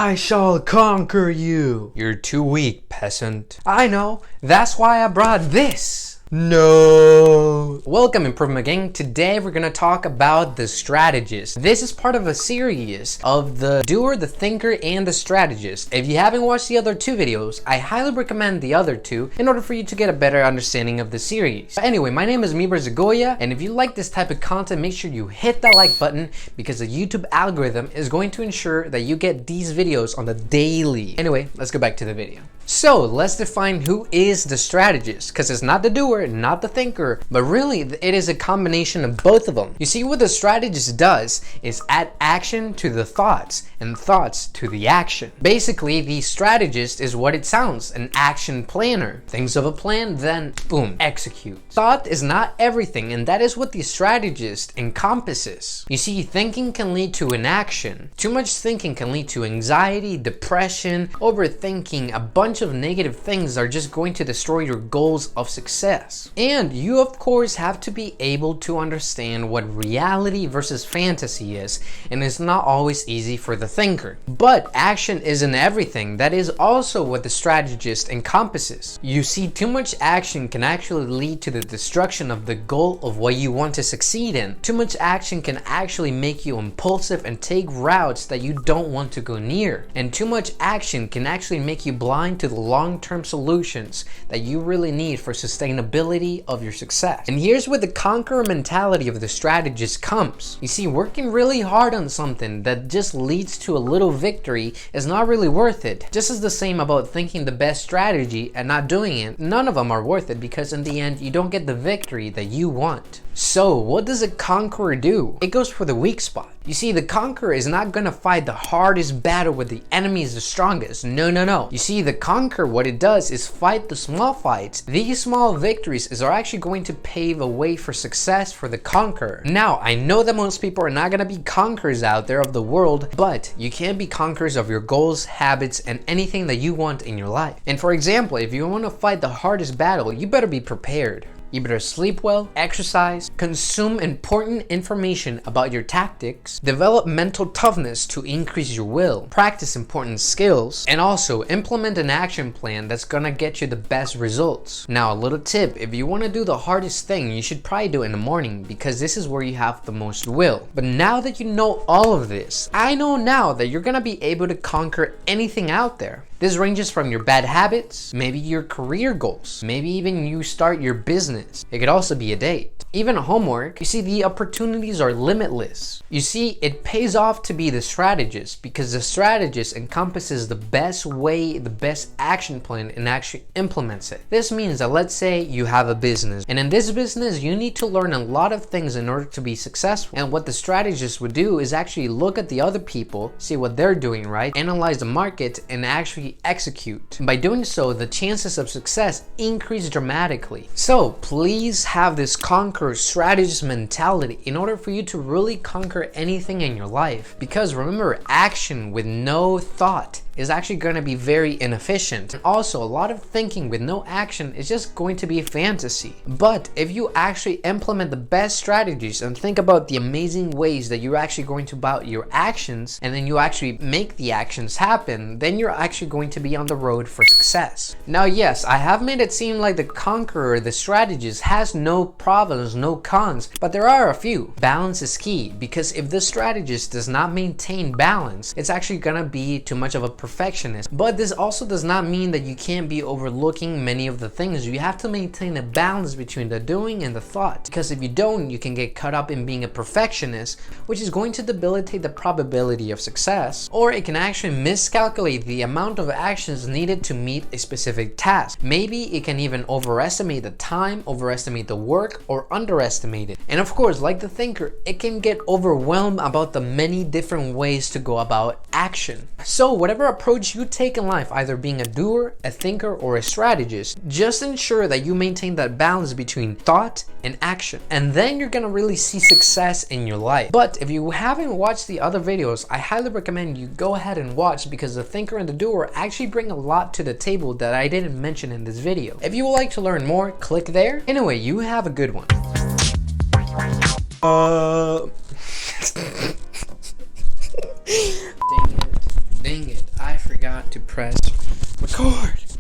I shall conquer you. You're too weak, peasant. I know. That's why I brought this. No. Welcome, Improvement Gang. Today we're gonna talk about the Strategist. This is part of a series of the Doer, the Thinker, and the Strategist. If you haven't watched the other two videos, I highly recommend the other two in order for you to get a better understanding of the series. But anyway, my name is Miber Zagoya, and if you like this type of content, make sure you hit that like button because the YouTube algorithm is going to ensure that you get these videos on the daily. Anyway, let's go back to the video. So let's define who is the strategist, because it's not the doer, not the thinker, but really it is a combination of both of them. You see, what the strategist does is add action to the thoughts and thoughts to the action. Basically, the strategist is what it sounds, an action planner. Thinks of a plan, then boom, execute. Thought is not everything, and that is what the strategist encompasses. You see, thinking can lead to inaction. Too much thinking can lead to anxiety, depression, overthinking, a bunch of negative things are just going to destroy your goals of success. And you of course have to be able to understand what reality versus fantasy is, and it's not always easy for the thinker. But action isn't everything. That is also what the strategist encompasses. You see, too much action can actually lead to the destruction of the goal of what you want to succeed in. Too much action can actually make you impulsive and take routes that you don't want to go near. And too much action can actually make you blind to the long-term solutions that you really need for sustainability of your success. And here's where the conqueror mentality of the strategist comes. You see, working really hard on something that just leads to a little victory is not really worth it. Just as the same about thinking the best strategy and not doing it, none of them are worth it because in the end you don't get the victory that you want. So what does a conqueror do? It goes for the weak spot. You see, the conqueror is not gonna fight the hardest battle where the enemy is the strongest. No. You see, the conqueror, what it does is fight the small fights. These small victories are actually going to pave a way for success for the conqueror. Now, I know that most people are not gonna be conquerors out there of the world, but you can be conquerors of your goals, habits, and anything that you want in your life. And for example, if you wanna fight the hardest battle, you better be prepared. You better sleep well, exercise, consume important information about your tactics, develop mental toughness to increase your will, practice important skills, and also implement an action plan that's gonna get you the best results. Now, a little tip, if you wanna do the hardest thing, you should probably do it in the morning because this is where you have the most will. But now that you know all of this, I know now that you're gonna be able to conquer anything out there. This ranges from your bad habits, maybe your career goals, maybe even you start your business. It could also be a date, even homework. You see, the opportunities are limitless. You see, it pays off to be the strategist because the strategist encompasses the best way, the best action plan, and actually implements it. This means that let's say you have a business, and in this business you need to learn a lot of things in order to be successful. And what the strategist would do is actually look at the other people, see what they're doing right, analyze the market, and actually execute. By doing so, the chances of success increase dramatically. So please have this conqueror strategist mentality in order for you to really conquer anything in your life. Because remember, action with no thought is actually going to be very inefficient. And also, a lot of thinking with no action is just going to be fantasy. But if you actually implement the best strategies and think about the amazing ways that you're actually going to about your actions, and then you actually make the actions happen, then you're actually going to be on the road for success. Now, yes, I have made it seem like the conqueror, the strategist, has no problems, no cons, but there are a few. Balance is key, because if the strategist does not maintain balance, it's actually gonna be too much of a perfectionist. But this also does not mean that you can't be overlooking many of the things. You have to maintain a balance between the doing and the thought, because if you don't, you can get caught up in being a perfectionist, which is going to debilitate the probability of success, or it can actually miscalculate the amount of actions needed to meet a specific task. Maybe it can even overestimate the time, overestimate the work, or underestimate it. And of course, like the thinker, it can get overwhelmed about the many different ways to go about action. So whatever approach you take in life, either being a doer, a thinker, or a strategist, just ensure that you maintain that balance between thought and action. And then you're gonna really see success in your life. But if you haven't watched the other videos, I highly recommend you go ahead and watch, because the thinker and the doer actually bring a lot to the table that I didn't mention in this video. If you would like to learn more, click there. Anyway, you have a good one. Dang it. Dang it, I forgot to press record.